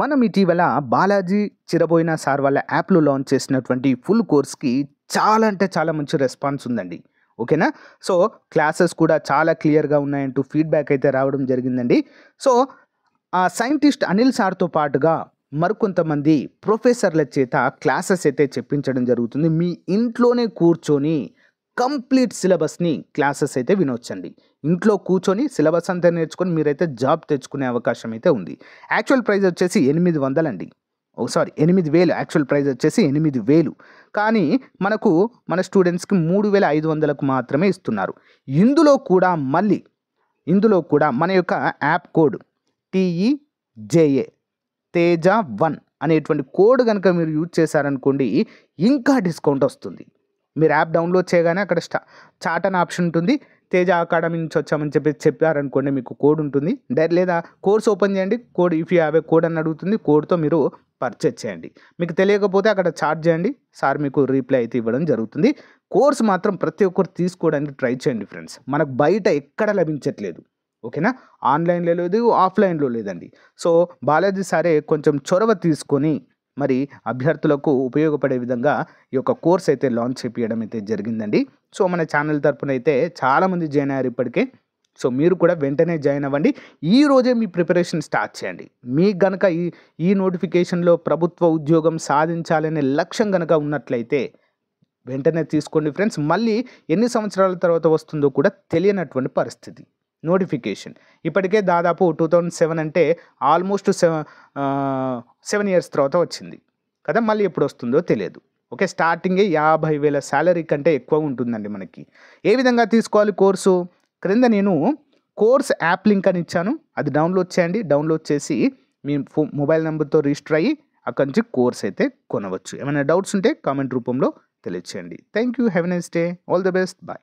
మనం ఇటీవల బాలాజీ చిరబోయిన సార్ వాళ్ళ యాప్లో లాంచ్ చేసినటువంటి ఫుల్ కోర్స్కి చాలా అంటే చాలా మంచి రెస్పాన్స్ ఉందండి. ఓకేనా. సో క్లాసెస్ కూడా చాలా క్లియర్గా ఉన్నాయంటూ ఫీడ్బ్యాక్ అయితే రావడం జరిగిందండి. సో ఆ సైంటిస్ట్ అనిల్ సార్తో పాటుగా మరికొంతమంది ప్రొఫెసర్ల చేత క్లాసెస్ అయితే చెప్పించడం జరుగుతుంది. మీ ఇంట్లోనే కూర్చొని కంప్లీట్ సిలబస్ని క్లాసెస్ అయితే వినొచ్చండి. ఇంట్లో కూర్చొని సిలబస్ అంతా నేర్చుకొని మీరైతే జాబ్ తెచ్చుకునే అవకాశం అయితే ఉంది. యాక్చువల్ ప్రైస్ వచ్చేసి 800 అండి. సారీ 8000. యాక్చువల్ ప్రైస్ వచ్చేసి 8000. కానీ మన స్టూడెంట్స్కి 3500కు మాత్రమే ఇస్తున్నారు. ఇందులో కూడా మన యొక్క యాప్ కోడ్ TEJA తేజ1 అనేటువంటి కోడ్ కనుక మీరు యూజ్ చేశారనుకోండి, ఇంకా డిస్కౌంట్ వస్తుంది. మీరు యాప్ డౌన్లోడ్ చేయగానే అక్కడ చాట్ అనే ఆప్షన్ ఉంటుంది. తేజ అకాడమీ నుంచి వచ్చామని చెప్పారనుకోండి, మీకు కోడ్ ఉంటుంది. లేదా కోర్స్ ఓపెన్ చేయండి, code if you have a code అని అడుగుతుంది. కోడ్తో మీరు పర్చేజ్ చేయండి. మీకు తెలియకపోతే అక్కడ చాట్ చేయండి, సార్ మీకు రీప్లై అయితే ఇవ్వడం జరుగుతుంది. కోర్స్ మాత్రం ప్రతి ఒక్కరు తీసుకోవడానికి ట్రై చేయండి ఫ్రెండ్స్. మనకు బయట ఎక్కడ లభించట్లేదు. ఓకేనా. ఆన్లైన్లో లేదు, ఆఫ్లైన్లో లేదండి. సో బాలాజీ సారే కొంచెం చొరవ తీసుకొని మరి అభ్యర్థులకు ఉపయోగపడే విధంగా ఈ యొక్క కోర్స్ అయితే లాంచ్ చేపించడం అయితే జరిగిందండి. సో మన ఛానల్ తరపున అయితే చాలామంది జాయిన్ అయ్యారు ఇప్పటికే. సో మీరు కూడా వెంటనే జాయిన్ అవ్వండి. ఈ రోజే మీ ప్రిపరేషన్ స్టార్ట్ చేయండి. మీకు గనక ఈ నోటిఫికేషన్లో ప్రభుత్వ ఉద్యోగం సాధించాలనే లక్ష్యం కనుక ఉన్నట్లయితే వెంటనే తీసుకోండి ఫ్రెండ్స్. మళ్ళీ ఎన్ని సంవత్సరాల తర్వాత వస్తుందో కూడా తెలియనటువంటి పరిస్థితి. నోటిఫికేషన్ ఇప్పటికే దాదాపు 2007 అంటే ఆల్మోస్ట్ 7 ఇయర్స్ తర్వాత వచ్చింది కదా. మళ్ళీ ఎప్పుడు వస్తుందో తెలియదు. ఓకే. స్టార్టింగే 50,000 శాలరీ కంటే ఎక్కువ ఉంటుందండి మనకి. ఏ విధంగా తీసుకోవాలి కోర్సు? క్రింద నేను కోర్స్ యాప్ లింక్ అని ఇచ్చాను, అది డౌన్లోడ్ చేయండి. డౌన్లోడ్ చేసి మీ మొబైల్ నెంబర్తో రిజిస్టర్ అయ్యి అక్కడి నుంచి కోర్స్ అయితే కొనవచ్చు. ఏమైనా డౌట్స్ ఉంటే కామెంట్ రూపంలో తెలియచేయండి. Thank you. Have a nice day. All the best. Bye.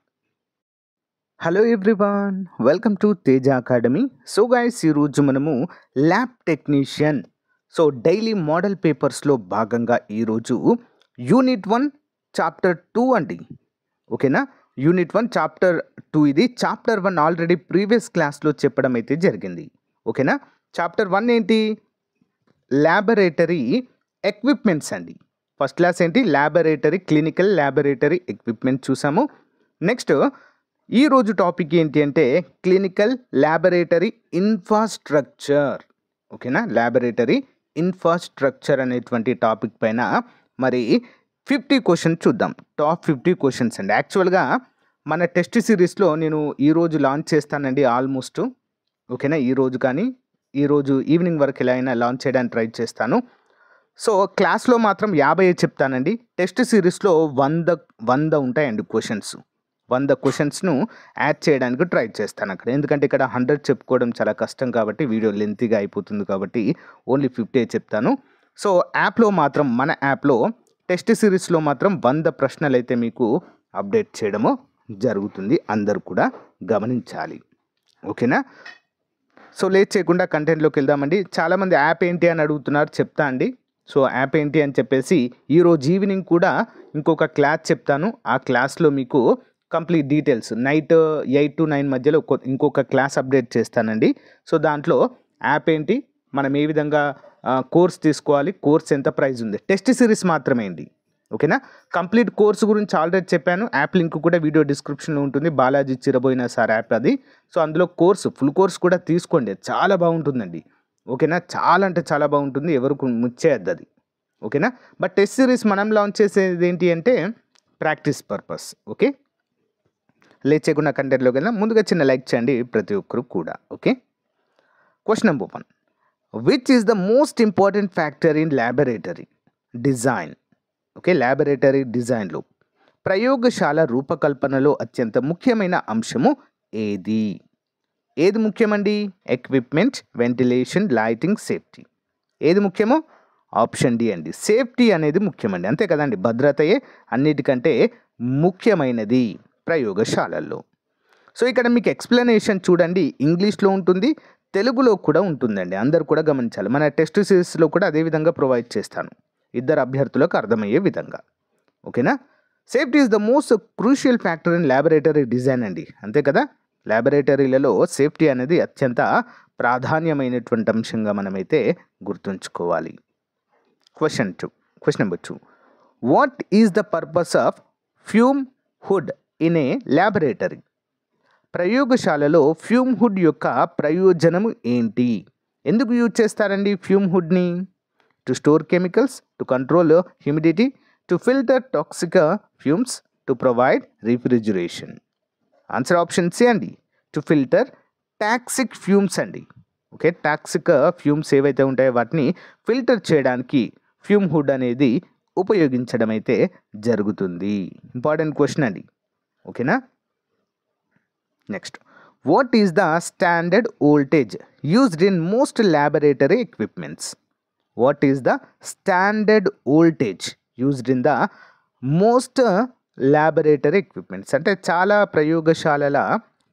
Hello everyone, welcome to Teja academy. So guys, ఈరోజు మనము ల్యాబ్ టెక్నీషియన్ డైలీ మోడల్ పేపర్స్లో భాగంగా ఈరోజు యూనిట్ 1 చాప్టర్ 2 అండి. ఓకేనా. యూనిట్ 1 చాప్టర్ 2 ఇది. చాప్టర్ 1 ఆల్రెడీ ప్రీవియస్ క్లాస్లో చెప్పడం అయితే జరిగింది. ఓకేనా. చాప్టర్ 1 ఏంటి? ల్యాబొరేటరీ ఎక్విప్మెంట్స్ అండి. ఫస్ట్ క్లాస్ ఏంటి? ల్యాబొరేటరీ, క్లినికల్ ల్యాబొరేటరీ ఎక్విప్మెంట్ చూసాము. నెక్స్ట్ ఈరోజు టాపిక్ ఏంటి అంటే క్లినికల్ ల్యాబొరేటరీ ఇన్ఫ్రాస్ట్రక్చర్. ఓకేనా. ల్యాబొరేటరీ ఇన్ఫ్రాస్ట్రక్చర్ అనేటువంటి టాపిక్ పైన మరి 50 క్వశ్చన్స్ చూద్దాం. టాప్ 50 క్వశ్చన్స్ అండి. యాక్చువల్గా మన టెస్ట్ సిరీస్లో నేను ఈరోజు లాంచ్ చేస్తానండి ఆల్మోస్ట్. ఓకేనా. ఈరోజు ఈవినింగ్ వరకు ఎలా అయినా లాంచ్ చేయడానికి ట్రై చేస్తాను. సో క్లాస్లో మాత్రం 50 చెప్తానండి. టెస్ట్ సిరీస్లో 100 ఉంటాయండి క్వశ్చన్స్. 100 క్వశ్చన్స్ను యాడ్ చేయడానికి ట్రై చేస్తాను అక్కడ. ఎందుకంటే ఇక్కడ 100 చెప్పుకోవడం చాలా కష్టం కాబట్టి, వీడియో లెంతీగా అయిపోతుంది కాబట్టి ఓన్లీ 50 చెప్తాను. సో యాప్లో మాత్రం, మన యాప్లో టెస్ట్ సిరీస్లో మాత్రం 100 ప్రశ్నలు అయితే మీకు అప్డేట్ చేయడము జరుగుతుంది. అందరూ కూడా గమనించాలి. ఓకేనా. సో లేట్ చేయకుండా కంటెంట్లోకి వెళ్దామండి. చాలామంది యాప్ ఏంటి అని అడుగుతున్నారు, చెప్తా అండి. సో యాప్ ఏంటి అని చెప్పేసి ఈరోజు ఈవినింగ్ కూడా ఇంకొక క్లాస్ చెప్తాను. ఆ క్లాస్లో మీకు కంప్లీట్ డీటెయిల్స్ నైట్ 8 to 9 మధ్యలో ఇంకొక క్లాస్ అప్డేట్ చేస్తానండి. సో దాంట్లో యాప్ ఏంటి, మనం ఏ విధంగా కోర్స్ తీసుకోవాలి, కోర్స్ ఎంత ప్రైస్ ఉంది, టెస్ట్ సిరీస్ మాత్రమే అండి. ఓకేనా. కంప్లీట్ కోర్సు గురించి ఆల్రెడీ చెప్పాను. యాప్ లింక్ కూడా వీడియో డిస్క్రిప్షన్లో ఉంటుంది. బాలాజీ చిరబోయిన సార్ యాప్ అది. సో అందులో ఫుల్ కోర్స్ కూడా తీసుకోండి, చాలా బాగుంటుందండి. ఓకేనా. చాలా అంటే చాలా బాగుంటుంది, ఎవరికి ముచ్చేయద్దు అది. ఓకేనా. బట్ టెస్ట్ సిరీస్ మనం లాంచ్ చేసేది ఏంటి అంటే ప్రాక్టీస్ పర్పస్. ఓకే. లేట్ చేయకుండా కంటెంట్లోకి వెళ్దాం. ముందుగా చిన్న లైక్ చేయండి ప్రతి ఒక్కరు కూడా. Okay. Question number 1, which is the most important factor in laboratory design? Okay. Laboratory డిజైన్లో ప్రయోగశాల రూపకల్పనలో అత్యంత ముఖ్యమైన అంశము ఏది ముఖ్యమండి? Equipment, ventilation, lighting, safety. ఏది ముఖ్యమో? ఆప్షన్ డి అండి. సేఫ్టీ అనేది ముఖ్యమండి. అంతే కదండి. భద్రతయే అన్నిటికంటే ముఖ్యమైనది ప్రయోగశాలల్లో. సో ఇక్కడ మీకు ఎక్స్ప్లెనేషన్ చూడండి, ఇంగ్లీష్లో ఉంటుంది, తెలుగులో కూడా ఉంటుందండి. అందరు కూడా గమనించాలి. మన టెస్ట్ సిరీస్లో కూడా అదే విధంగా ప్రొవైడ్ చేస్తాను, ఇద్దరు అభ్యర్థులకు అర్థమయ్యే విధంగా. ఓకేనా. Safety is the most crucial factor in laboratory design అండి. అంతే కదా. ల్యాబొరేటరీలలో సేఫ్టీ అనేది అత్యంత ప్రాధాన్యమైనటువంటి అంశంగా మనమైతే గుర్తుంచుకోవాలి. Question number 2. What is the purpose of fume hood in a laboratory? ప్రయోగశాలలో ఫ్యూమ్ హుడ్ యొక్క ప్రయోజనం ఏంటి? ఎందుకు యూజ్ చేస్తారండి ఫ్యూమ్ హుడ్ని? To store chemicals, to control humidity, to filter toxic fumes, to provide refrigeration. Answer option C అండి, to filter toxic fumes అండి. Okay, toxic fumes ఏవైతే ఉంటాయో వాటిని ఫిల్టర్ చేయడానికి ఫ్యూమ్ హుడ్ అనేది ఉపయోగించడం అయితే జరుగుతుంది. ఇంపార్టెంట్ క్వశ్చన్ అండి. ఓకేనా? Next, what is the standard voltage used in most laboratory equipments? What is the standard voltage used in the most laboratory equipments? అంటే చాలా ప్రయోగశాలల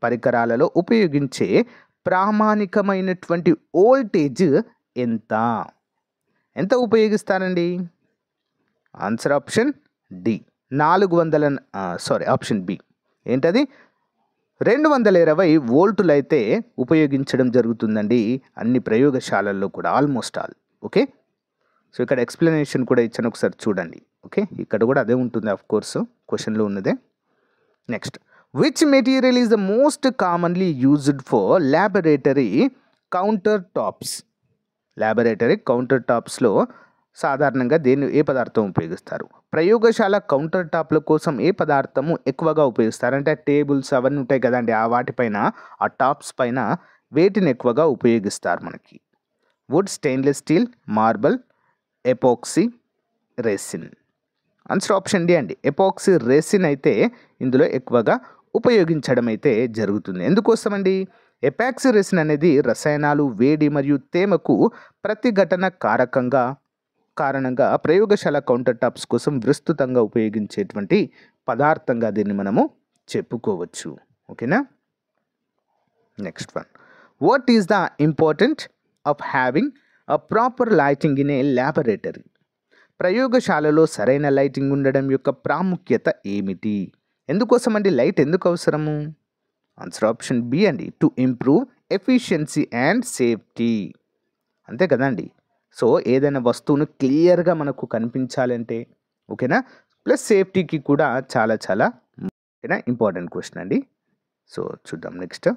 పరికరాలలో ఉపయోగించే ప్రామాణికమైనటువంటి వోల్టేజ్ ఎంత ఉపయోగిస్తారండి? Answer option D, 400 option B ఏంటది? 220 వోల్టులు అయితే ఉపయోగించడం జరుగుతుందండి అన్ని ప్రయోగశాలల్లో కూడా, ఆల్మోస్ట్ ఆల్. ఓకే, సో ఇక్కడ ఎక్స్ప్లెనేషన్ కూడా ఇచ్చాను, ఒకసారి చూడండి. ఓకే, ఇక్కడ కూడా అదే ఉంటుంది, ఆఫ్ కోర్స్ క్వశ్చన్లో ఉన్నదే. Next, which material is the most commonly used for laboratory counter tops? Laboratory counter టాప్స్లో సాధారణంగా ఏ పదార్థం ఉపయోగిస్తారు? ప్రయోగశాల కౌంటర్ టాప్ల కోసం ఏ పదార్థము ఎక్కువగా ఉపయోగిస్తారు? అంటే టేబుల్స్ అవన్నీ ఉంటాయి కదండి, ఆ వాటిపైన, ఆ టాప్స్ పైన వేటిని ఎక్కువగా ఉపయోగిస్తారు మనకి? Wood, stainless steel, marble, epoxy, resin. Answer option D అండి, ఎపాక్సీ రెసిన్ అయితే ఇందులో ఎక్కువగా ఉపయోగించడం అయితే జరుగుతుంది. ఎందుకోసం అండి? ఎపాక్సీ రెసిన్ అనేది రసాయనాలు, వేడి మరియు తేమకు ప్రతిఘటన కారణంగా ప్రయోగశాల కౌంటర్ టాప్స్ కోసం విస్తృతంగా ఉపయోగించేటువంటి పదార్థంగా దీన్ని మనము చెప్పుకోవచ్చు. ఓకేనా? Next one, what is the important of having a proper lighting in a laboratory? ప్రయోగశాలలో సరైన లైటింగ్ ఉండడం యొక్క ప్రాముఖ్యత ఏమిటి? ఎందుకోసం అండి లైట్ ఎందుకు అవసరము? ఆన్సర్ ఆప్షన్ బి అండి, to improve efficiency and safety. అంతే కదండి. సో ఏదైనా వస్తువును క్లియర్గా మనకు కనిపించాలంటే, ఓకేనా, ప్లస్ సేఫ్టీకి కూడా చాలా ఓకేనా, ఇంపార్టెంట్ క్వశ్చన్ అండి. సో చూద్దాం నెక్స్ట్.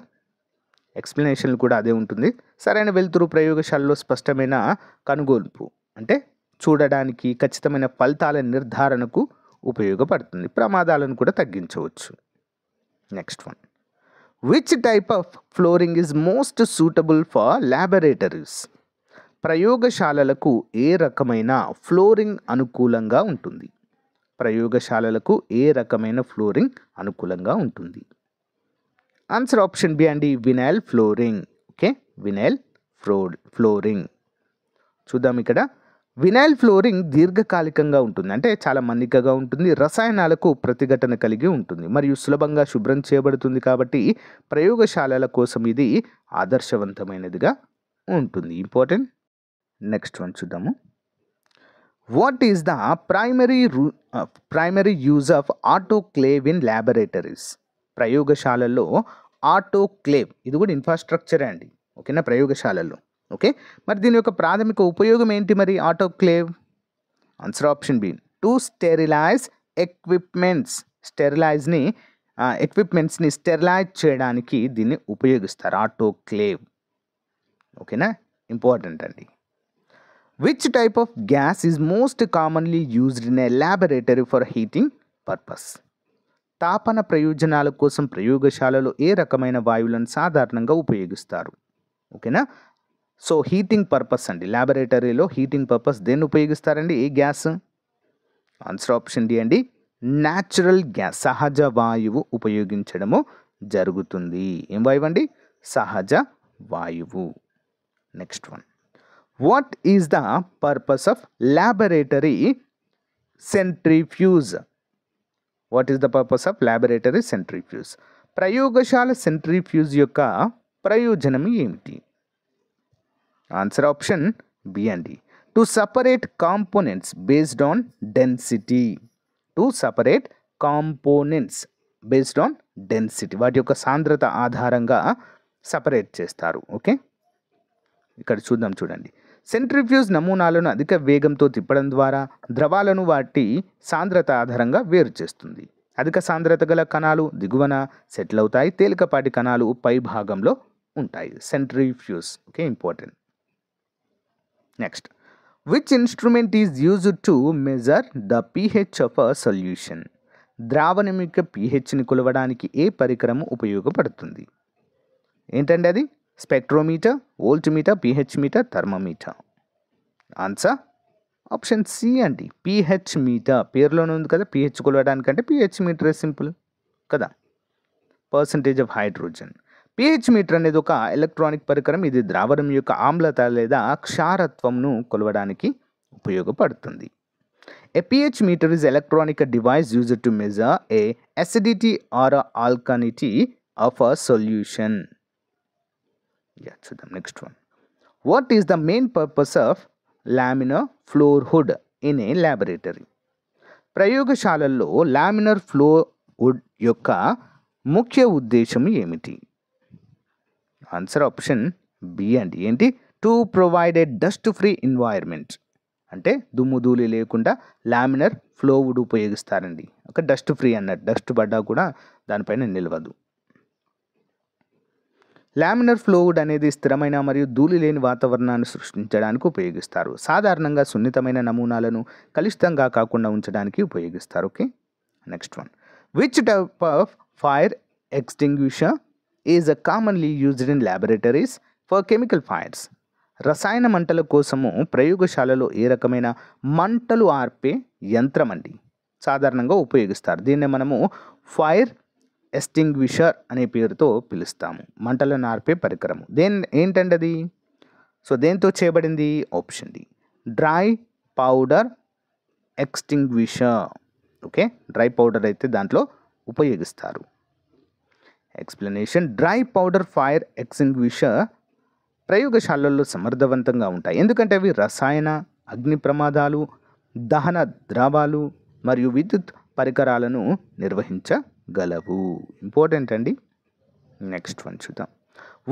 ఎక్స్ప్లెనేషన్ కూడా అదే ఉంటుంది. సరైన వెలుతురు ప్రయోగశాలలో స్పష్టమైన కనుగొల్పు, అంటే చూడడానికి ఖచ్చితమైన ఫలితాల నిర్ధారణకు ఉపయోగపడుతుంది. ప్రమాదాలను కూడా తగ్గించవచ్చు. Next one, which type of flooring is most suitable for laboratories? ప్రయోగశాలలకు ఏ రకమైన ఫ్లోరింగ్ అనుకూలంగా ఉంటుంది? ప్రయోగశాలలకు ఏ రకమైన ఫ్లోరింగ్ అనుకూలంగా ఉంటుంది? ఆన్సర్ ఆప్షన్ బి అండి, vinyl flooring. Okay, vinyl flooring. చూద్దాం ఇక్కడ. వినైల్ ఫ్లోరింగ్ దీర్ఘకాలికంగా ఉంటుంది, అంటే చాలా మన్నికగా ఉంటుంది, రసాయనాలకు ప్రతిఘటన కలిగి ఉంటుంది మరియు సులభంగా శుభ్రం చేయబడుతుంది. కాబట్టి ప్రయోగశాలల కోసం ఇది ఆదర్శవంతమైనదిగా ఉంటుంది. ఇంపార్టెంట్. నెక్స్ట్ వన్ చూద్దాము. What is the primary use of autoclave in laboratories? ప్రయోగశాలల్లో ఆటోక్లేవ్, ఇది కూడా ఇన్ఫ్రాస్ట్రక్చరే అండి. ఓకేనా, ప్రయోగశాలల్లో. ఓకే, మరి దీని యొక్క ప్రాథమిక ఉపయోగం ఏంటి మరి autoclave? Answer option B, to sterilize equipments. ఎక్విప్మెంట్స్ని స్టెరిలైజ్ చేయడానికి దీన్ని ఉపయోగిస్తారు, ఆటోక్లేవ్. ఓకేనా, ఇంపార్టెంట్ అండి. Which type of gas is most commonly used in a laboratory for heating purpose? తాపన ప్రయోజనాల కోసం ప్రయోగశాలలో ఏ రకమైన వాయువులను సాధారణంగా ఉపయోగిస్తారు? ఓకేనా, సో హీటింగ్ పర్పస్ అండి. ల్యాబొరేటరీలో హీటింగ్ పర్పస్ దేన్ని ఉపయోగిస్తారండి? ఏ గ్యాస్? ఆన్సర్ ఆప్షన్ డి అండి, న్యాచురల్ గ్యాస్, సహజ వాయువు ఉపయోగించడము జరుగుతుంది. ఏం వాయువు అండి? సహజ వాయువు. Next one, what is the purpose of laboratory centrifuge? What is the purpose of laboratory centrifuge? ప్రయోగశాల సెంట్రిఫ్యూజ్ యొక్క ప్రయోజనం ఏమిటి? ఆన్సర్ ఆప్షన్ బి అండి, to separate components based on density. To separate components based on density, వాటి యొక్క సాంద్రత ఆధారంగా separate చేస్తారు. ఓకే, ఇక్కడ చూద్దాం చూడండి. సెంట్రిఫ్యూజ్ నమూనాలను అధిక వేగంతో తిప్పడం ద్వారా ద్రవాలను వాటి సాంద్రత ఆధారంగా వేరు చేస్తుంది. అధిక సాంద్రత గల కణాలు దిగువన సెటిల్ అవుతాయి, తేలికపాటి కణాలు పై భాగంలో ఉంటాయి. Centrifuge okay, important. Next, which instrument is used to measure the pH of a solution? ద్రావణం యొక్క pHని కొలవడానికి ఏ పరికరం ఉపయోగపడుతుంది? ఏంటండి అది? Spectrometer, voltmeter, pH meter, thermometer. Answer option C అండి, pH మీటర్. పేరులోనే ఉంది కదా pH కొలవడానికంటే pH మీటరే సింపుల్ కదా. Percentage of hydrogen. pH meter అనేది ఒక ఎలక్ట్రానిక్ పరికరం. ఇది ద్రావణం యొక్క ఆమ్లత లేదా క్షారత్వంను కొలవడానికి ఉపయోగపడుతుంది. A pH meter is electronic device used to measure a acidity or alkalinity of a solution. Yeah, so the next one. What is the main purpose of laminar flow hood in a laboratory? ప్రయోగశాలల్లో laminar flow hood యొక్క ముఖ్య ఉద్దేశం ఏమిటి? Answer option B అండి. ఏంటి? To provide a dust free environment. అంటే దుమ్ము ధూళి లేకుండా లామినర్ ఫ్లో వుడ్ ఉపయోగిస్తారండి. ఒక డస్ట్ ఫ్రీ అన్నట్టు, డస్ట్ పడ్డా కూడా దానిపైన నిలవదు. లామినర్ ఫ్లో వుడ్ అనేది స్థిరమైన మరియు ధూళి లేని వాతావరణాన్ని సృష్టించడానికి ఉపయోగిస్తారు. సాధారణంగా సున్నితమైన నమూనాలను కలుషితంగా కాకుండా ఉంచడానికి ఉపయోగిస్తారు. Okay, next one. Which type of fire extinguisher is commonly used in laboratories for chemical fires? రసాయన మంటల కోసము ప్రయోగశాలలో ఏ రకమైన మంటలు ఆర్పే యంత్రం అండి సాధారణంగా ఉపయోగిస్తారు? దీన్నే మనము ఫైర్ ఎక్స్టింగ్విషర్ అనే పేరుతో పిలుస్తాము. మంటలను ఆర్పే పరికరము. ఏంటండి అది? సో దేంతో చేయబడింది? Option D, dry powder extinguisher. Okay, dry powder అయితే దాంట్లో ఉపయోగిస్తారు. Explanation. Dry powder fire extinguisher ప్రయోగశాలల్లో సమర్థవంతంగా ఉంటాయి, ఎందుకంటే అవి రసాయన, అగ్ని ప్రమాదాలు, దహన ద్రవాలు మరియు విద్యుత్ పరికరాలను నిర్వహించగలవు. ఇంపార్టెంట్ అండి. నెక్స్ట్ వన్ చూద్దాం.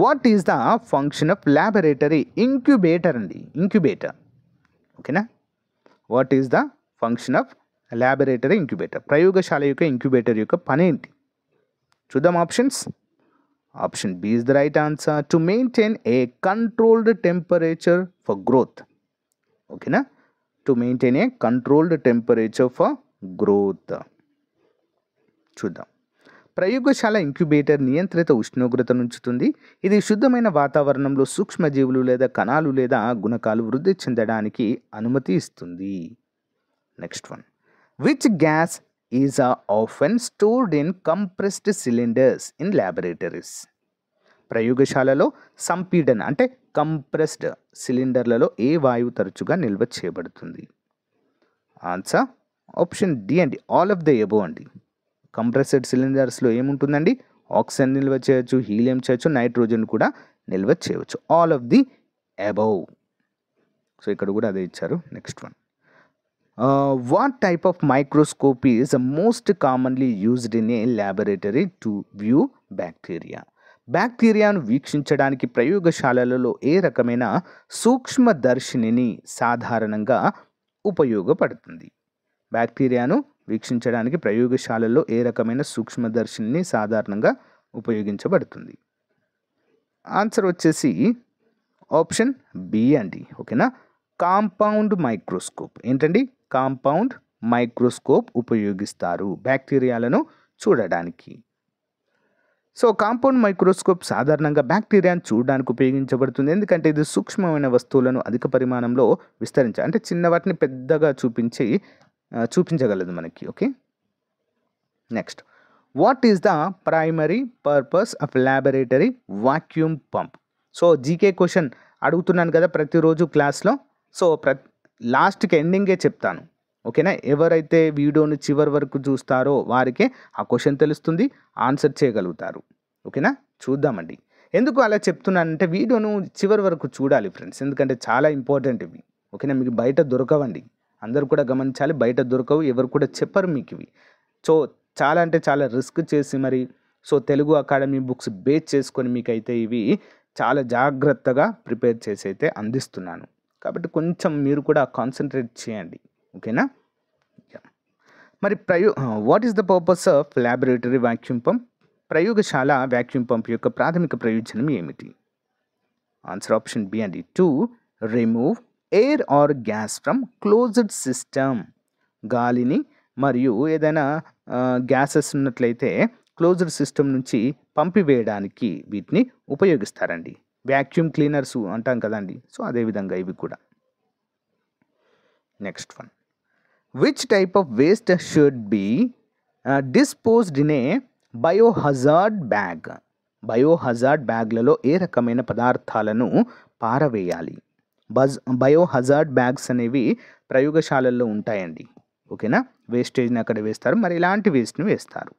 What is the function of laboratory incubator అండి? ఇంక్యుబేటర్. ఓకేనా? What is the function of laboratory incubator? ప్రయోగశాల యొక్క ఇంక్యుబేటర్ యొక్క పని ఏంటి? చూద్దాం options. Option B is the right answer. To maintain a controlled temperature for growth. Okay na? To maintain a controlled temperature for growth. చూద్దాం. ప్రయోగశాల incubator నియంత్రిత ఉష్ణోగ్రత ఉంచుతుంది. ఇది శుద్ధమైన వాతావరణంలో సూక్ష్మజీవులు లేదా కణాలు లేదా గుణకాలు వృద్ధి చెందడానికి అనుమతి ఇస్తుంది. Next one. Which gas is often stored in compressed cylinders in laboratories? ప్రయోగశాలలో సంపీడన అంటే కంప్రెస్డ్ సిలిండర్లలో ఏ వాయువు తరచుగా నిల్వ చేయబడుతుంది? ఆన్సర్ ఆప్షన్ డి అండి, ఆల్ ఆఫ్ ద ఎబోవ్ అండి. కంప్రెస్డ్ సిలిండర్స్లో ఏముంటుందండి? ఆక్సిజన్ నిల్వ చేయొచ్చు, హీలియం చేయొచ్చు, నైట్రోజన్ కూడా నిల్వ చేయవచ్చు. All of the above. So ఇక్కడ కూడా అదే ఇచ్చారు. Next one. What type of microscope is most commonly used in a laboratory to view bacteria? బ్యాక్టీరియాను వీక్షించడానికి ప్రయోగశాలలలో ఏ రకమైన సూక్ష్మదర్శినిని సాధారణంగా ఉపయోగపడుతుంది? బ్యాక్టీరియాను వీక్షించడానికి ప్రయోగశాలల్లో ఏ రకమైన సూక్ష్మదర్శినిని సాధారణంగా ఉపయోగించబడుతుంది? ఆన్సర్ వచ్చేసి ఆప్షన్ బి అండి. ఓకేనా? Compound microscope. ఏంటండి? కాంపౌండ్ మైక్రోస్కోప్ ఉపయోగిస్తారు బ్యాక్టీరియాలను చూడడానికి. సో కాంపౌండ్ మైక్రోస్కోప్ సాధారణంగా బ్యాక్టీరియాను చూడడానికి ఉపయోగించబడుతుంది, ఎందుకంటే ఇది సూక్ష్మమైన వస్తువులను అధిక పరిమాణంలో అంటే చిన్న వాటిని పెద్దగా చూపించగలదు మనకి. Okay, next. What is the primary purpose of laboratory vacuum pump? So GK question అడుగుతున్నాను కదా ప్రతిరోజు క్లాస్లో. సో లాస్ట్కి ఎండింగే చెప్తాను. ఓకేనా? ఎవరైతే వీడియోని చివరి వరకు చూస్తారో వారికే ఆ క్వశ్చన్ తెలుస్తుంది, ఆన్సర్ చేయగలుగుతారు. ఓకేనా? చూద్దామండి. ఎందుకు అలా చెప్తున్నానంటే వీడియోను చివరి వరకు చూడాలి ఫ్రెండ్స్, ఎందుకంటే చాలా ఇంపార్టెంట్ ఇవి. ఓకేనా? మీకు బయట దొరకవండి, అందరు కూడా గమనించాలి. బయట దొరకవు, ఎవరు కూడా చెప్పరు మీకు ఇవి. సో చాలా అంటే చాలా రిస్క్ చేసి మరి తెలుగు అకాడమీ బుక్స్ బేస్ చేసుకొని మీకైతే ఇవి చాలా జాగ్రత్తగా ప్రిపేర్ చేసి అయితే అందిస్తున్నాను. కాబట్టి కొంచెం మీరు కూడా కాన్సన్ట్రేట్ చేయండి. ఓకేనా? మరి what is the purpose of laboratory vacuum pump? ప్రయోగశాల వాక్యూమ్ పంప్ యొక్క ప్రాథమిక ప్రయోజనం ఏమిటి? ఆన్సర్ ఆప్షన్ బి అండి. To remove air or gas from closed system. గాలిని మరియు ఏదైనా గ్యాసెస్ ఉన్నట్లయితే క్లోజ్డ్ సిస్టమ్ నుంచి పంపివేయడానికి వీటిని ఉపయోగిస్తారండి. వ్యాక్యూమ్ క్లీనర్స్ అంటాం కదండి, సో అదేవిధంగా ఇవి కూడా. Next one, which type of waste should be disposed in a biohazard bag? Biohazard బ్యాగ్లలో ఏ రకమైన పదార్థాలను పారవేయాలి? బయోహజార్డ్ బ్యాగ్స్ అనేవి ప్రయోగశాలల్లో ఉంటాయండి. ఓకేనా? వేస్టేజ్ని అక్కడ వేస్తారు. మరి ఇలాంటి వేస్ట్ని వేస్తారు.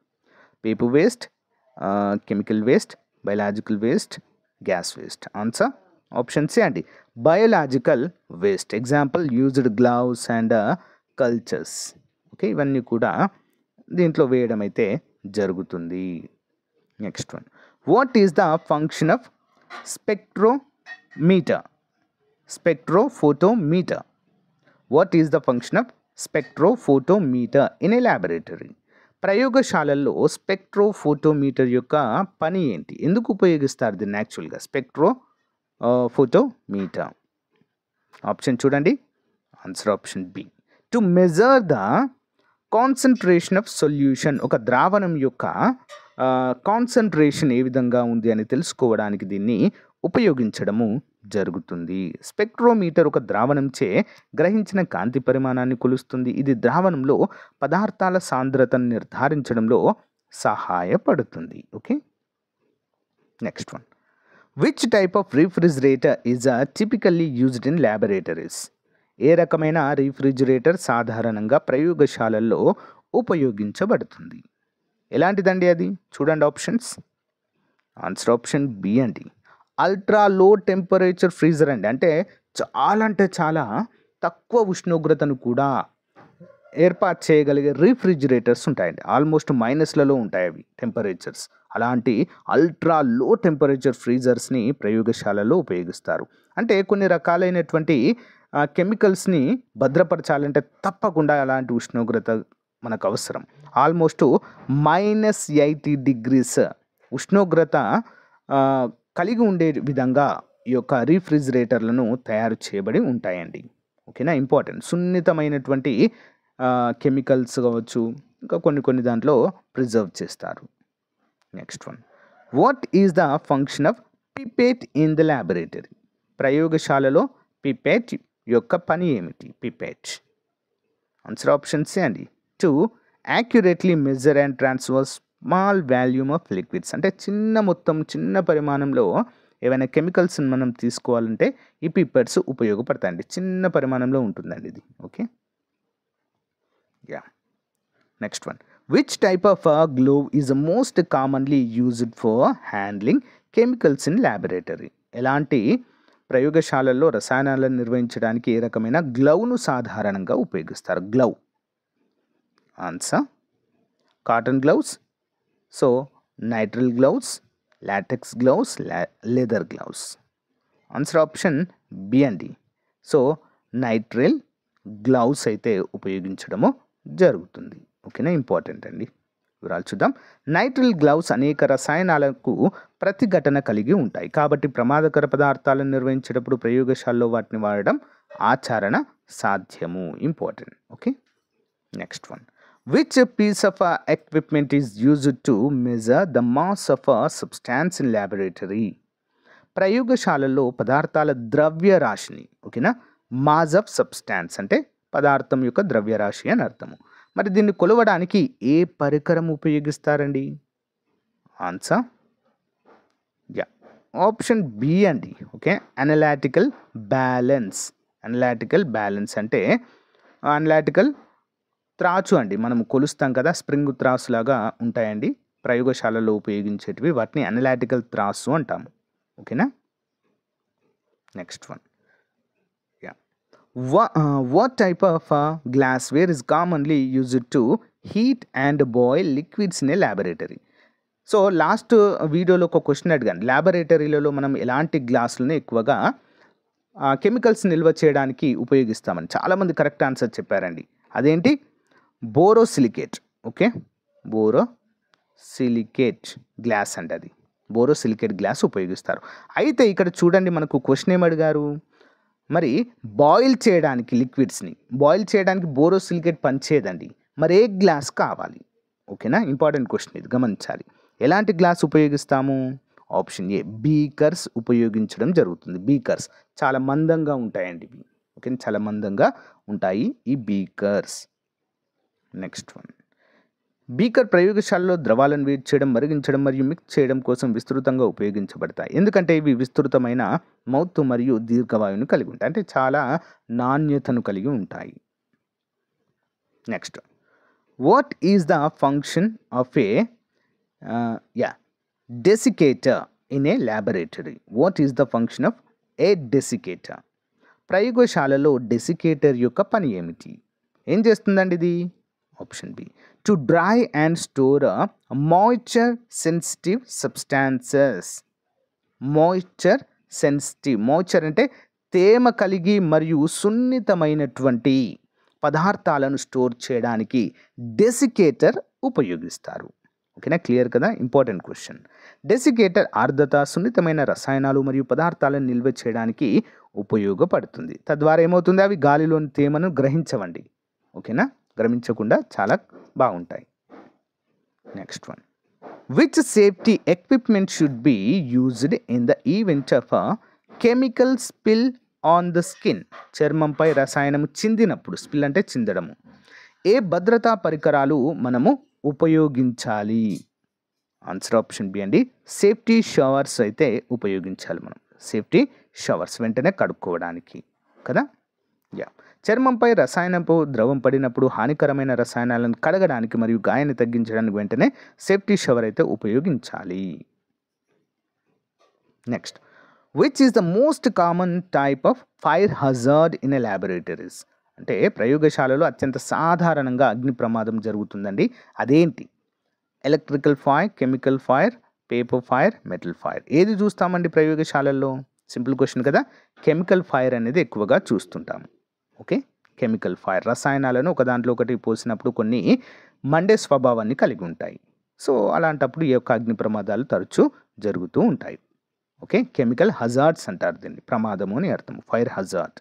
Paper waste, chemical waste, biological waste, gas waste. Answer option C అండి, biological waste. Example used gloves and cultures. Okay, ఇవన్నీ కూడా దీంట్లో వేయడం అయితే జరుగుతుంది. Next one, what is the function of spectrometer? Spectrophotometer. What is the function of spectrophotometer in a laboratory? ప్రయోగశాలల్లో spectrophotometer యొక్క పని ఏంటి? ఎందుకు ఉపయోగిస్తారు దీన్ని యాక్చువల్గా? ఫోటోమీటర్. ఆప్షన్ చూడండి, answer option B. To measure the concentration of solution. ఒక ద్రావణం యొక్క కాన్సన్ట్రేషన్ ఏ విధంగా ఉంది అని తెలుసుకోవడానికి దీన్ని ఉపయోగించడము జరుగుతుంది. స్పెక్ట్రోమీటర్ ఒక ద్రావణంచే గ్రహించిన కాంతి పరిమాణాన్ని కొలుస్తుంది. ఇది ద్రావణంలో పదార్థాల సాంద్రతను నిర్ధారించడంలో సహాయపడుతుంది. Okay, next one, which type of refrigerator is typically used in laboratories? ఏ రకమైన రిఫ్రిజిరేటర్ సాధారణంగా ప్రయోగశాలల్లో ఉపయోగించబడుతుంది? ఎలాంటిదండి అది? చూడండి ఆప్షన్స్. ఆన్సర్ ఆప్షన్ బి అండి, అల్ట్రా లో టెంపరేచర్ ఫ్రీజర్ అండి. అంటే చాలా తక్కువ ఉష్ణోగ్రతను కూడా ఏర్పాటు చేయగలిగే రిఫ్రిజిరేటర్స్ ఉంటాయండి. ఆల్మోస్ట్ మైనస్లలో ఉంటాయి అవి టెంపరేచర్స్. అలాంటి అల్ట్రా లో టెంపరేచర్ ఫ్రీజర్స్ని ప్రయోగశాలలో ఉపయోగిస్తారు. అంటే కొన్ని రకాలైనటువంటి కెమికల్స్ని భద్రపరచాలంటే తప్పకుండా అలాంటి ఉష్ణోగ్రత మనకు అవసరం. ఆల్మోస్ట్ -80 degrees ఉష్ణోగ్రత కలిగి ఉండే విధంగా ఈ యొక్క రిఫ్రిజిరేటర్లను తయారు చేయబడి ఉంటాయండి. ఓకేనా? ఇంపార్టెంట్. సున్నితమైనటువంటి కెమికల్స్ కావచ్చు, ఇంకా కొన్ని దాంట్లో ప్రిజర్వ్ చేస్తారు. Next one, what is the function of pipette in the laboratory? ప్రయోగశాలలో పిపేట్ యొక్క పని ఏమిటి? పిపేట్. ఆన్సర్ ఆప్షన్ సి అండి, to accurately measure and transfer small volume of liquids. అంటే చిన్న పరిమాణంలో ఏవైనా కెమికల్స్ని మనం తీసుకోవాలంటే ఈ పిపెట్స్ ఉపయోగపడతాయండి. చిన్న పరిమాణంలో ఉంటుందండి ఇది. Okay, yeah. Next one, which type of glove is most commonly used for handling chemicals in laboratory? ఎలాంటి ప్రయోగశాలల్లో రసాయనాలను నిర్వహించడానికి ఏ రకమైన గ్లౌను సాధారణంగా ఉపయోగిస్తారు? Glove. Answer cotton gloves, so nitrile gloves, latex gloves, leather gloves. Answer option B అండి. సో నైట్రిల్ గ్లౌస్ అయితే ఉపయోగించడము జరుగుతుంది. ఓకేనా? ఇంపార్టెంట్ అండి. వివరాలు చూద్దాం. నైట్రిల్ గ్లౌస్ అనేక రసాయనాలకు ప్రతిఘటన కలిగి ఉంటాయి. కాబట్టి ప్రమాదకర పదార్థాలను నిర్వహించేటప్పుడు ప్రయోగశాలలో వాటిని వాడడం ఆచరణ సాధ్యము. Important. Okay, next one, which piece of equipment is used to measure the mass of a substance in laboratory? ప్రయోగశాలలో పదార్థాల ద్రవ్యరాశిని, ఓకేనా, మాస్ ఆఫ్ సబ్స్టాన్స్ అంటే పదార్థం యొక్క ద్రవ్యరాశి అని అర్థము. మరి దీన్ని కొలవడానికి ఏ పరికరం ఉపయోగిస్తారండి? ఆన్సర్ యా, ఆప్షన్ బి అండి. Okay, analytical balance. Analytical balance అంటే అనలాటికల్ త్రాచు అండి. మనం కొలుస్తాం కదా, స్ప్రింగ్ త్రాసు లాగా ఉంటాయండి ప్రయోగశాలలో ఉపయోగించేటివి. వాటిని అనలాటికల్ త్రాసు అంటాము. ఓకేనా? Next one, yeah, what type of glassware is commonly used to heat and boil liquids in a laboratory? So last వీడియోలో ఒక క్వశ్చన్ అడిగాను, ల్యాబొరేటరీలలో మనం ఎలాంటి గ్లాసులను ఎక్కువగా కెమికల్స్ నిల్వ చేయడానికి ఉపయోగిస్తామని. చాలామంది కరెక్ట్ ఆన్సర్ చెప్పారండి. అదేంటి? బోరోసిలికేట్. ఓకే, బోరోసిలికేట్ గ్లాస్ అంటే అది బోరోసిలికేట్ గ్లాస్ ఉపయోగిస్తారు. అయితే ఇక్కడ చూడండి, మనకు క్వశ్చన్ ఏమడిగారు, మరి బాయిల్ చేయడానికి లిక్విడ్స్ని బాయిల్ చేయడానికి బోరోసిలికేట్ పనిచేయదండి, మరి ఏ గ్లాస్ కావాలి? ఓకేనా, ఇంపార్టెంట్ క్వశ్చన్ ఇది, గమనించాలి. ఎలాంటి గ్లాస్ ఉపయోగిస్తాము? ఆప్షన్ ఏ, బీకర్స్ ఉపయోగించడం జరుగుతుంది. బీకర్స్ చాలా మందంగా ఉంటాయండి ఇవి. ఓకే, చాలా మందంగా ఉంటాయి ఈ బీకర్స్. నెక్స్ట్ వన్, బీకర్ ప్రయోగశాలలో ద్రవాలను వేడి చేయడం, మరిగించడం మరియు మిక్స్ చేయడం కోసం విస్తృతంగా ఉపయోగించబడతాయి. ఎందుకంటే ఇవి విస్తృతమైన మౌత్ మరియు దీర్ఘవాయువును కలిగి ఉంటాయి, అంటే చాలా నాణ్యతను కలిగి ఉంటాయి. Next, what is the function of a desiccator in a laboratory? What is the function of a desiccator? ప్రయోగశాలలో డెసికేటర్ యొక్క పని ఏమిటి? ఏం చేస్తుందండి ఇది? Option B, to dry and store moisture sensitive substances. Moisture sensitive, moisture అంటే తేమ కలిగి మరియు సున్నితమైనటువంటి పదార్థాలను స్టోర్ చేయడానికి డెసికేటర్ ఉపయోగిస్తారు. ఓకేనా, క్లియర్ కదా, ఇంపార్టెంట్ క్వశ్చన్. డెసికేటర్ ఆర్ద్రత, సున్నితమైన రసాయనాలు మరియు పదార్థాలను నిల్వ చేయడానికి ఉపయోగపడుతుంది. తద్వారా ఏమవుతుంది, అవి గాలిలోని తేమను గ్రహించవండి. ఓకేనా, గ్రహించకుండా చాలా బాగుంటాయి. Next one, which safety equipment should be used in the event of chemical spill on the skin? చర్మంపై రసాయనము చిందినప్పుడు, స్పిల్ అంటే చిందడము, ఏ భద్రతా పరికరాలు మనము ఉపయోగించాలి? ఆన్సర్ ఆప్షన్ బి అండి, సేఫ్టీ షవర్స్ అయితే ఉపయోగించాలి మనం. సేఫ్టీ షవర్స్, వెంటనే కడుక్కోవడానికి కదా. చర్మంపై రసాయనపు ద్రవం పడినప్పుడు హానికరమైన రసాయనాలను కడగడానికి మరియు గాయాన్ని తగ్గించడానికి వెంటనే సేఫ్టీ షవర్ అయితే ఉపయోగించాలి. Next, which is the most common type of fire hazard in a laboratories? అంటే ప్రయోగశాలలో అత్యంత సాధారణంగా అగ్ని ప్రమాదం జరుగుతుందండి. అదేంటి? Electrical fire, chemical fire, paper fire, metal fire. ఏది చూస్తామండి ప్రయోగశాలల్లో? సింపుల్ క్వశ్చన్ కదా, కెమికల్ ఫైర్ అనేది ఎక్కువగా చూస్తుంటాము. ఓకే, కెమికల్ ఫైర్ రసాయనాలను ఒక దాంట్లో ఒకటి పోసినప్పుడు కొన్ని మండే స్వభావాన్ని కలిగి ఉంటాయి. సో అలాంటప్పుడు ఈ యొక్క అగ్ని ప్రమాదాలు తరచూ జరుగుతూ ఉంటాయి. ఓకే, కెమికల్ హజార్డ్స్ అంటారు దీన్ని, ప్రమాదము అని అర్థం, fire hazard.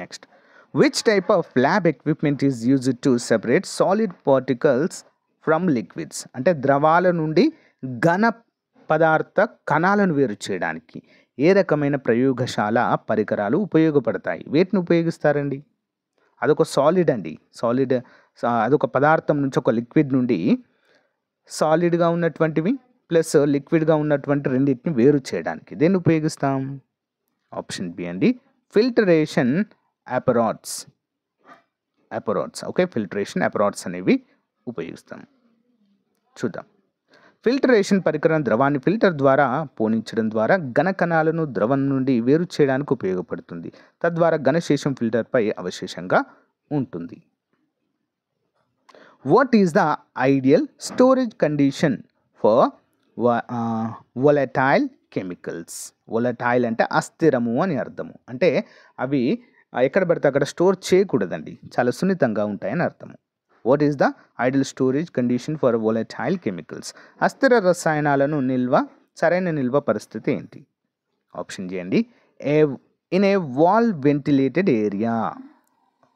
Next, which type of lab equipment is used to separate solid particles from liquids? అంటే ద్రవాల నుండి ఘన పదార్థ కణాలను వేరు చేయడానికి ఏ రకమైన ప్రయోగశాల పరికరాలు ఉపయోగపడతాయి? వేటిని ఉపయోగిస్తారండి? అదొక సాలిడ్ అండి, సాలిడ్ అదొక పదార్థం నుంచి, ఒక లిక్విడ్ నుండి సాలిడ్గా ఉన్నటువంటివి ప్లస్ లిక్విడ్గా ఉన్నటువంటి రెండింటిని వేరు చేయడానికి దేన్ని ఉపయోగిస్తాం? ఆప్షన్ బి అండి, ఫిల్టరేషన్ అపరాట్స్. ఓకే, ఫిల్టరేషన్ అపరాట్స్ అనేవి ఉపయోగిస్తాం. చూద్దాం. ఫిల్టరేషన్ పరికరం ద్రవాన్ని ఫిల్టర్ ద్వారా పోనించడం ద్వారా ఘన కణాలను ద్రవం నుండి వేరు చేయడానికి ఉపయోగపడుతుంది. తద్వారా ఘనశేషం ఫిల్టర్పై అవశేషంగా ఉంటుంది. What is the ideal storage condition for volatile chemicals? Volatile అంటే అస్థిరము అని అర్థము, అంటే అవి ఎక్కడ పడితే అక్కడ స్టోర్ చేయకూడదండి, చాలా సున్నితంగా ఉంటాయని అర్థము. What is the ideal storage condition for volatile chemicals? అస్థిర రసాయనాలను సరైన నిల్వ పరిస్థితి ఏంటి? ఆప్షన్ జే అండి, in A wall ventilated area.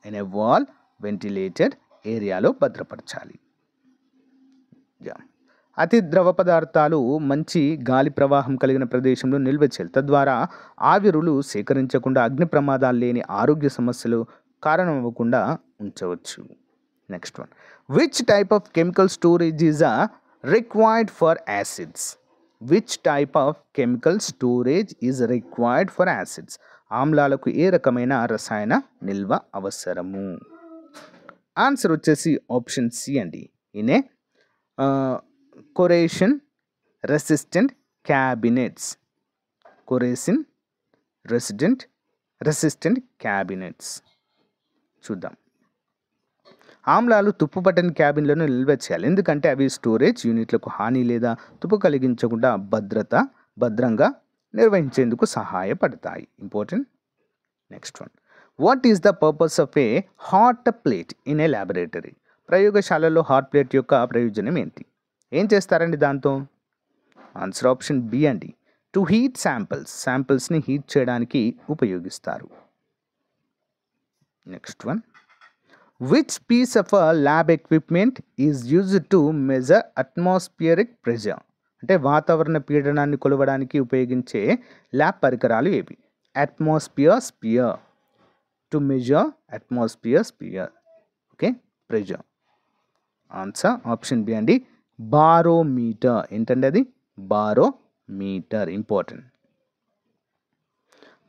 In a wall ventilated ఏరియాలో భద్రపరచాలి. అతి ద్రవ పదార్థాలు మంచి గాలి ప్రవాహం కలిగిన ప్రదేశంలో నిల్వ చేయాలి. తద్వారా ఆవిరులు సేకరించకుండా అగ్ని ప్రమాదాలు లేని ఆరోగ్య సమస్యలు కారణమవ్వకుండా ఉంచవచ్చు. Next one, which type of chemical storage is required for acids? Which type of chemical storage is required for acids? ఆమ్లాలకు ఏ రకమైన రసాయన నిల్వ అవసరము? ఆన్సర్ వచ్చేసి ఆప్షన్ సి అండి, in a corrosion resistant cabinets. Corrosion resistant cabinets. చూద్దాం. ఆమ్లాలు తుప్పు పట్టని క్యాబిన్లను నిల్వ చేయాలి, ఎందుకంటే అవి స్టోరేజ్ యూనిట్లకు హాని లేదా తుప్పు కలిగించకుండా భద్రంగా నిర్వహించేందుకు సహాయపడతాయి. Important. Next one, what is the purpose of a hot plate in a laboratory? ప్రయోగశాలలో హాట్ ప్లేట్ యొక్క ప్రయోజనం ఏంటి? ఏం చేస్తారండి దాంతో? ఆన్సర్ ఆప్షన్ బి అండి, టు హీట్ శాంపిల్స్ని హీట్ చేయడానికి ఉపయోగిస్తారు. Next one, which piece of lab equipment is used to measure atmospheric pressure? అంటే వాతావరణ పీడనాన్ని కొలవడానికి ఉపయోగించే ల్యాబ్ పరికరాలు ఏవి? Sphere to measure sphere, okay, pressure. Answer option B అండి, బారోమీటర్. ఏంటండి అది? బారోమీటర్. ఇంపార్టెంట్.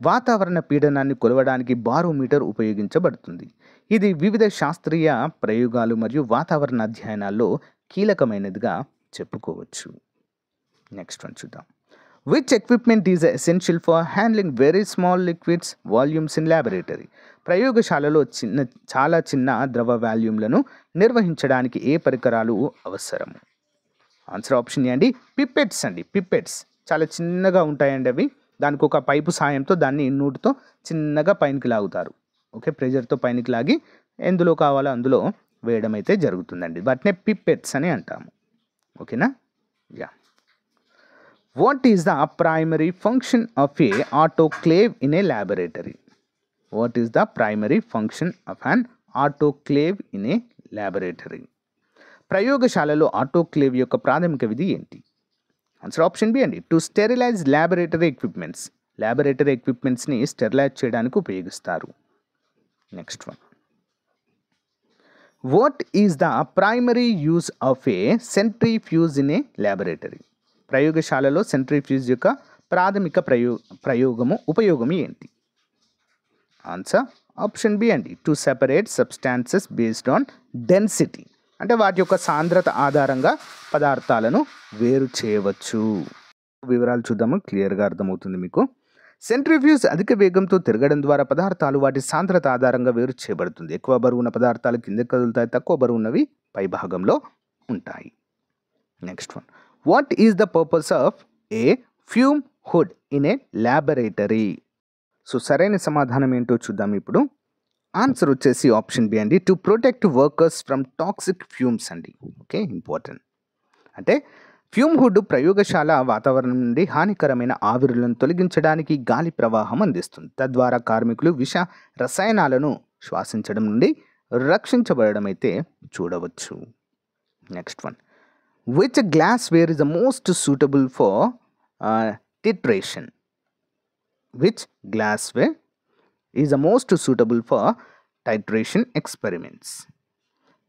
వాతావరణ పీడనాన్ని కొలవడానికి బారోమీటర్ ఉపయోగించబడుతుంది. ఇది వివిధ శాస్త్రీయ ప్రయోగాలు మరియు వాతావరణ అధ్యయనాల్లో కీలకమైనదిగా చెప్పుకోవచ్చు. నెక్స్ట్ వన్ చూద్దాం. Which equipment is essential for handling very small liquids volumes in laboratory? ప్రయోగశాలలో చాలా చిన్న ద్రవ వాల్యూమ్లను నిర్వహించడానికి ఏ పరికరాలు అవసరము? ఆన్సర్ ఆప్షన్ ఏ అండి, పిప్పెట్స్ అండి. పిప్పెట్స్ చాలా చిన్నగా ఉంటాయండి అవి. దానికి ఒక పైపు సాయంతో దాన్ని నూటితో చిన్నగా పైనకి లాగుతారు. ఓకే, ప్రెజర్తో పైనకి లాగి ఎందులో కావాలో అందులో వేయడం అయితే జరుగుతుందండి. వాటినే పిప్పెట్స్ అని అంటాము. ఓకేనా? Yeah. What is the primary function of A autoclave in a laboratory? What is the primary function of an autoclave in a laboratory? ప్రయోగశాలలో ఆటోక్లేవ్ యొక్క ప్రాథమిక విధి ఏంటి? ఆన్సర్ ఆప్షన్ బి అండి, టు స్టెరిలైజ్ ల్యాబొరేటరీ ఎక్విప్మెంట్స్ని స్టెరిలైజ్ చేయడానికి ఉపయోగిస్తారు. Next one, what is the primary use of A centrifuge in a laboratory? ప్రయోగశాలలో centrifuge యొక్క ప్రాథమిక ఉపయోగము ఏంటి? ఆన్సర్ ఆప్షన్ బి అండి, to separate substances based on density. అంటే వాటి యొక్క సాంద్రత ఆధారంగా పదార్థాలను వేరు చేయవచ్చు. వివరాలు చూద్దాము, క్లియర్గా అర్థమవుతుంది మీకు. సెంట్రిఫ్యూజ్ అధిక వేగంతో తిరగడం ద్వారా పదార్థాలు వాటి సాంద్రత ఆధారంగా వేరు చేయబడుతుంది. ఎక్కువ బరువున్న పదార్థాలు కిందకి కదులుతాయి, తక్కువ బరువున్నవి పై భాగంలో ఉంటాయి. Next one, what is the purpose of a fume hood in a laboratory? So సరైన సమాధానం ఏంటో చూద్దాం ఇప్పుడు. ఆన్సర్ వచ్చేసి ఆప్షన్ బి అండి, to protect workers from toxic fumes అండి. Okay, important. అంటే ఫ్యూమ్ హుడ్ ప్రయోగశాల వాతావరణం నుండి హానికరమైన ఆవిరులను తొలగించడానికి గాలి ప్రవాహం అందిస్తుంది. తద్వారా కార్మికులు విష రసాయనాలను శ్వాసించడం నుండి రక్షించబడడం అయితే చూడవచ్చు. Next one, which glass where is the most suitable for titration? Which glassware is the most suitable for titration experiments?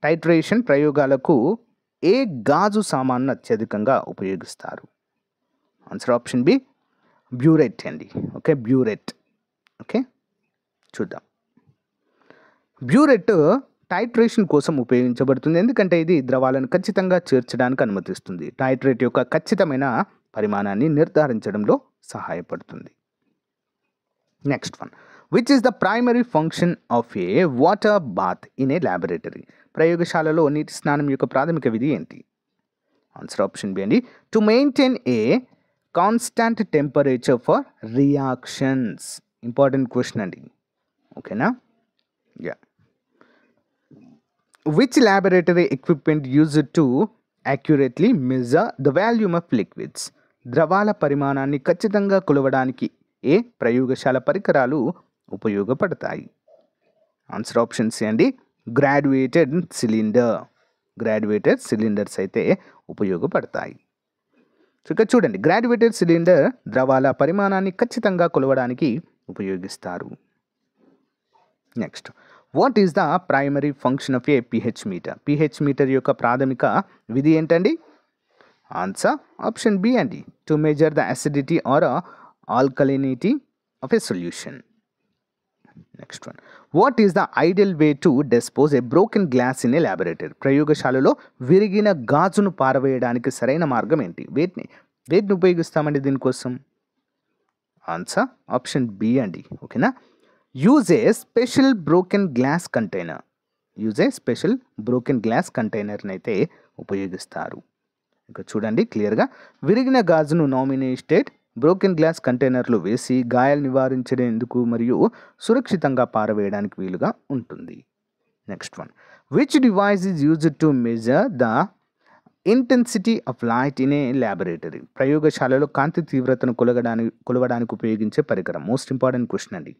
Titration ప్రయోగాలకు ఏ గాజు సామాన్ను అత్యధికంగా ఉపయోగిస్తారు? ఆన్సర్ ఆప్షన్ బి, బ్యూరెట్ అండి. Okay, burette. ఓకే, చూద్దాం. బ్యూరెట్ టైట్రేషన్ కోసం ఉపయోగించబడుతుంది, ఎందుకంటే ఇది ద్రవాలను ఖచ్చితంగా చేర్చడానికి అనుమతిస్తుంది. టైట్రేట్ యొక్క ఖచ్చితమైన పరిమాణాన్ని నిర్ధారించడంలో సహాయపడుతుంది. Next one, which is the primary function of a water bath in a laboratory? ప్రయోగశాలలో నీటి స్నానం యొక్క ప్రాథమిక విధి ఏంటి? ఆన్సర్ ఆప్షన్ బి అండి, to maintain a constant temperature for reactions. Important question అండి. ఓకేనా? Yeah. Which laboratory equipment used to accurately measure the volume of liquids? ద్రవాల పరిమాణాన్ని ఖచ్చితంగా కొలవడానికి ఏ ప్రయోగశాల పరికరాలు ఉపయోగపడతాయి? ఆన్సర్ ఆప్షన్ సి అండి, గ్రాడ్యుయేటెడ్ సిలిండర్స్ అయితే ఉపయోగపడతాయి. సో ఇక్కడ చూడండి, గ్రాడ్యుయేటెడ్ సిలిండర్ ద్రవాల పరిమాణాన్ని ఖచ్చితంగా కొలవడానికి ఉపయోగిస్తారు. Next, what is the primary function of a pH meter? pH meter యొక్క ప్రాథమిక విధి ఏంటండి? ఆన్సర్ ఆప్షన్ బి అండి, to measure the acidity or alkalinity of a solution. Next one, what is the ideal way to dispose a broken glass in a laboratory? ప్రయోగశాలలో విరిగిన గాజును పారవేయడానికి సరైన మార్గం ఏంటి? వేటిని ఉపయోగిస్తామండి దీనికోసం? ఆన్సర్ ఆప్షన్ బి అండి. ఓకేనా? Use a special broken glass container. Use a special broken glass కంటైనర్ని అయితే ఉపయోగిస్తారు. ఇక చూడండి క్లియర్గా, విరిగిన గాజును నామినేటెడ్ బ్రోకెన్ గ్లాస్ కంటైనర్లో వేసి గాయాలు నివారించేందుకు మరియు సురక్షితంగా పారవేయడానికి వీలుగా ఉంటుంది. Next one, which device is used to measure the intensity of light in a laboratory? ప్రయోగశాలలో కాంతి తీవ్రతను కొలవడానికి ఉపయోగించే పరికరం. మోస్ట్ ఇంపార్టెంట్ క్వశ్చన్ అండి.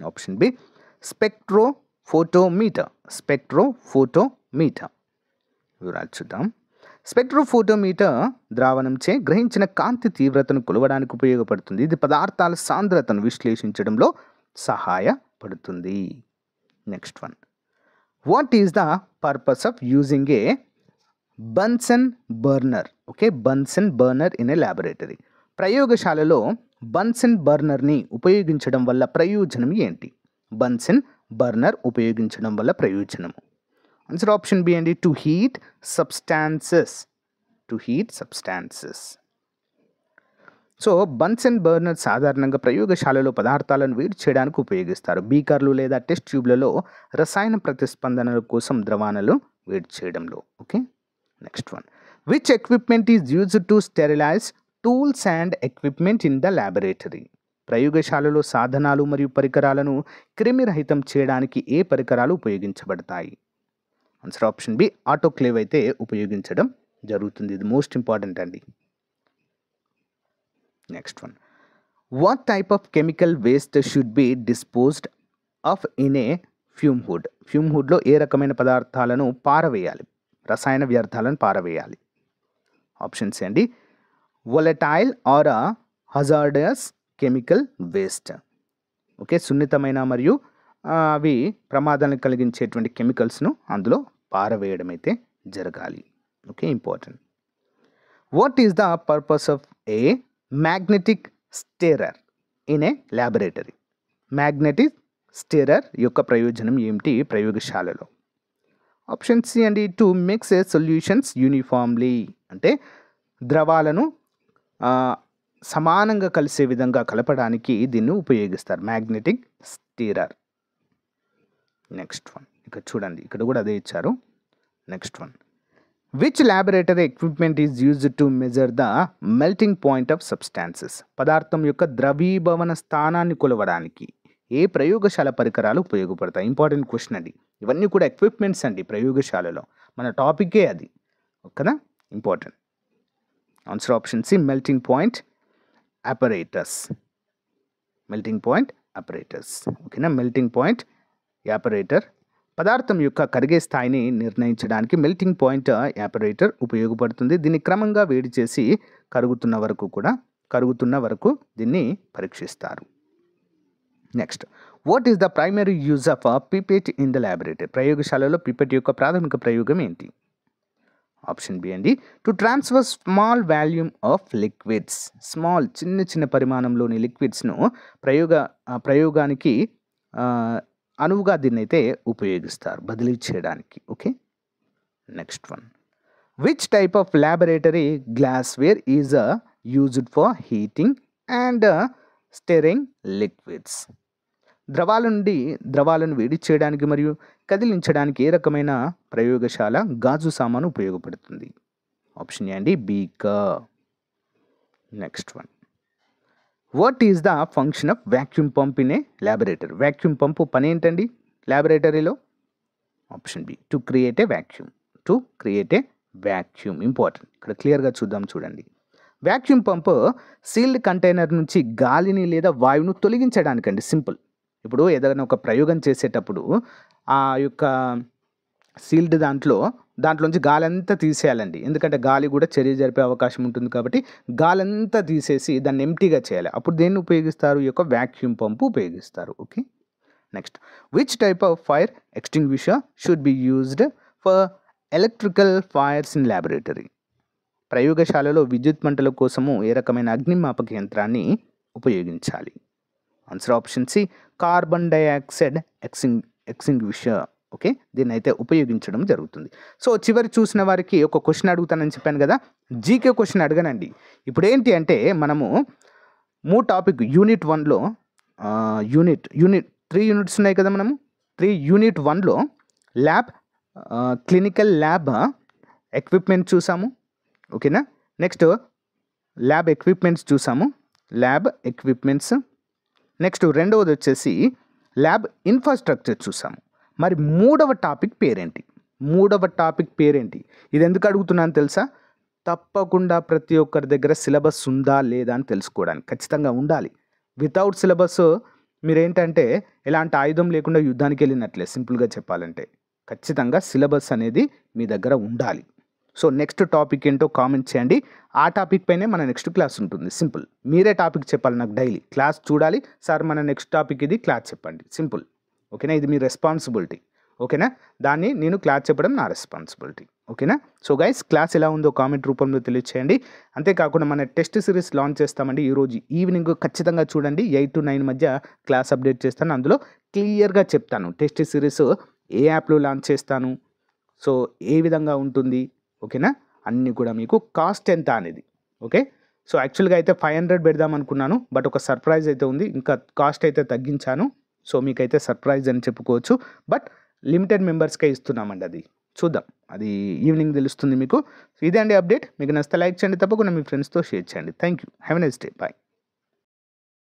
Option B spectrophotometer. స్పెక్ట్రోఫోటోమీటర్ వివరాలు చూద్దాం. స్పెక్ట్రోఫోటోమీటర్ ద్రావణంచే గ్రహించిన కాంతి తీవ్రతను కొలవడానికి ఉపయోగపడుతుంది. ఇది పదార్థాల సాంద్రతను విశ్లేషించడంలో సహాయపడుతుంది. Next one, what is the purpose of using a Bunsen burner? Okay, Bunsen burner in a laboratory. ప్రయోగశాలలో బన్సన్ బర్నర్ని ఉపయోగించడం వల్ల ప్రయోజనం ఏంటి? బన్సన్ బర్నర్ ఉపయోగించడం వల్ల ప్రయోజనము. ఆన్సర్ ఆప్షన్ బి అండి, to heat substances. So Bunsen burner సాధారణంగా ప్రయోగశాలలో పదార్థాలను వేడి చేయడానికి ఉపయోగిస్తారు. బీకర్లు లేదా టెస్ట్ ట్యూబ్లలో రసాయన ప్రతిస్పందనల కోసం ద్రవాలను వేడి చేయడంలో. Okay, next one, which equipment is used to sterilise tools and equipment in the laboratory? ప్రయోగశాలలో సాధనాలు మరియు పరికరాలను క్రిమిరహితం చేయడానికి ఏ పరికరాలు ఉపయోగించబడతాయి? ఆన్సర్ ఆప్షన్ బి, ఆటోక్లేవ్ అయితే ఉపయోగించడం జరుగుతుంది. ఇది మోస్ట్ ఇంపార్టెంట్ అండి. Next one, what type of chemical waste should be disposed off in a fume hood? Fume హుడ్లో ఏ రకమైన పదార్థాలను పారవేయాలి, రసాయన వ్యర్థాలను పారవేయాలి? ఆప్షన్స్ అండి, volatile or hazardous chemical waste. Okay, సున్నితమైన మరియు అవి ప్రమాదాన్ని కలిగించేటువంటి కెమికల్స్ను అందులో పారవేయడం అయితే జరగాలి. Okay, important. What is the purpose of a magnetic stirrer in a laboratory? Magnetic stirrer యొక్క ప్రయోజనం ఏమిటి ప్రయోగశాలలో? ఆప్షన్ సి అండి, to mix a solutions uniformly. అంటే ద్రవాలను సమానంగా కలిసే విధంగా కలపడానికి దీన్ని ఉపయోగిస్తారు, మ్యాగ్నెటిక్ స్టీరర్. నెక్స్ట్ వన్, ఇక్కడ చూడండి, ఇక్కడ కూడా అదే ఇచ్చారు. Next one, which laboratory equipment is used to measure the melting point of substances? పదార్థం యొక్క ద్రవీభవన స్థానాన్ని కొలవడానికి ఏ ప్రయోగశాల పరికరాలు ఉపయోగపడతాయి? ఇంపార్టెంట్ క్వశ్చన్ అండి. ఇవన్నీ కూడా ఎక్విప్మెంట్స్ అండి ప్రయోగశాలలో, మన టాపికే అది కదా, important. Answer option C, melting point apparatus. ఓకేనా, మెల్టింగ్ పాయింట్ యాపరేటర్ పదార్థం యొక్క కరిగే స్థాయిని నిర్ణయించడానికి మెల్టింగ్ పాయింట్ యాపరేటర్ ఉపయోగపడుతుంది. దీన్ని క్రమంగా వేడి చేసి కరుగుతున్న వరకు దీన్ని పరీక్షిస్తారు. Next, what is the primary use of pipette in the laboratory? ప్రయోగశాలలో పిపెట్ యొక్క ప్రాథమిక ప్రయోగం ఏంటి? ఆప్షన్ బి అండి, to transfer small volume of liquids. చిన్న పరిమాణంలోని లిక్విడ్స్ను ప్రయోగానికి అనువుగా దీన్ని అయితే ఉపయోగిస్తారు, బదిలీ చేయడానికి. Okay, next one, which type of laboratory glassware is used for heating and stirring liquids? ద్రవాలను వేడి చేయడానికి మరియు కదిలించడానికి ఏ రకమైన ప్రయోగశాల గాజు సామాను ఉపయోగపడుతుంది? ఆప్షన్ ఏ అండి, beaker. Next one, what is the function of vacuum pump in a laboratory? Vacuum pump పని ఏంటండి ల్యాబొరేటరీలో? Option B, to create a vacuum. Important, ఇక్కడ క్లియర్గా చూద్దాం. చూడండి, వ్యాక్యూమ్ పంప్ సీల్డ్ కంటైనర్ నుంచి గాలిని లేదా వాయువును తొలగించడానికండి. సింపుల్. ఇప్పుడు ఏదైనా ఒక ప్రయోగం చేసేటప్పుడు ఆ యొక్క సీల్డ్ దాంట్లోంచి గాలి అంతా తీసేయాలండి. ఎందుకంటే గాలి కూడా చర్య జరిపే అవకాశం ఉంటుంది కాబట్టి గాలంతా తీసేసి దాన్ని ఎంటీగా చేయాలి. అప్పుడు దేన్ని ఉపయోగిస్తారు? ఈ యొక్క వ్యాక్యూమ్ పంపు ఉపయోగిస్తారు. Okay, next, which type of fire extinguisher should be used for electrical fires in laboratory? ప్రయోగశాలలో విద్యుత్ మంటల కోసము ఏ రకమైన అగ్నిమాపక యంత్రాన్ని ఉపయోగించాలి? Answer option C, carbon dioxide extinguisher. Okay, దీన్ని అయితే ఉపయోగించడం జరుగుతుంది. సో చివరి చూసిన వారికి ఒక క్వశ్చన్ అడుగుతానని చెప్పాను కదా, జీకే క్వశ్చన్ అడగనండి. ఇప్పుడు ఏంటి అంటే మనము టాపిక్ యూనిట్ 1లో యూనిట్ 3 యూనిట్స్ ఉన్నాయి కదా, మనము 3 యూనిట్ 1లో ల్యాబ్ క్లినికల్ ల్యాబ్ ఎక్విప్మెంట్ చూసాము. ఓకేనా. నెక్స్ట్ ల్యాబ్ ఎక్విప్మెంట్స్ చూసాము, ల్యాబ్ ఎక్విప్మెంట్స్. నెక్స్ట్ రెండవది వచ్చేసి ల్యాబ్ ఇన్ఫ్రాస్ట్రక్చర్ చూసాము. మరి మూడవ టాపిక్ పేరేంటి? ఇది ఎందుకు అడుగుతున్నాను తెలుసా? తప్పకుండా ప్రతి ఒక్కరి దగ్గర సిలబస్ ఉందా లేదా అని తెలుసుకోవడానికి ఖచ్చితంగా ఉండాలి. వితౌట్ సిలబస్ మీరేంటంటే ఎలాంటి ఆయుధం లేకుండా యుద్ధానికి వెళ్ళినట్లే. సింపుల్గా చెప్పాలంటే ఖచ్చితంగా సిలబస్ అనేది మీ దగ్గర ఉండాలి. సో నెక్స్ట్ టాపిక్ ఏంటో కామెంట్ చేయండి. ఆ టాపిక్ పైనే మన నెక్స్ట్ క్లాస్ ఉంటుంది. సింపుల్, మీరే టాపిక్ చెప్పాలి నాకు. డైలీ క్లాస్ చూడాలి, సార్ మన నెక్స్ట్ టాపిక్ ఇది, క్లాస్ చెప్పండి. సింపుల్. ఓకేనా. ఇది మీ రెస్పాన్సిబిలిటీ. ఓకేనా. దాన్ని నేను క్లాస్ చెప్పడం నా రెస్పాన్సిబిలిటీ. ఓకేనా. సో గైస్, క్లాస్ ఎలా ఉందో కామెంట్ రూపంలో తెలియచేయండి. అంతేకాకుండా మన టెస్ట్ సిరీస్ లాంచ్ చేస్తామండి. ఈరోజు ఈవినింగ్ ఖచ్చితంగా చూడండి. 8 to 9 మధ్య క్లాస్ అప్డేట్ చేస్తాను. అందులో క్లియర్గా చెప్తాను టెస్ట్ సిరీస్ ఏ యాప్లో లాంచ్ చేస్తాను, సో ఏ విధంగా ఉంటుంది. ఓకేనా. అన్నీ కూడా మీకు కాస్ట్ ఎంత అనేది. ఓకే. సో యాక్చువల్గా అయితే 500 పెడదాం అనుకున్నాను, బట్ ఒక సర్ప్రైజ్ అయితే ఉంది. ఇంకా కాస్ట్ అయితే తగ్గించాను. సో మీకైతే సర్ప్రైజ్ అని చెప్పుకోవచ్చు. బట్ లిమిటెడ్ మెంబర్స్కే ఇస్తున్నామండి. అది చూద్దాం, అది ఈవినింగ్ తెలుస్తుంది మీకు. ఇదే అండి అప్డేట్. మీకు నచ్చితే లైక్ చేయండి, తప్పకుండా మీ ఫ్రెండ్స్తో షేర్ చేయండి. Thank you. Have a nice day. Bye.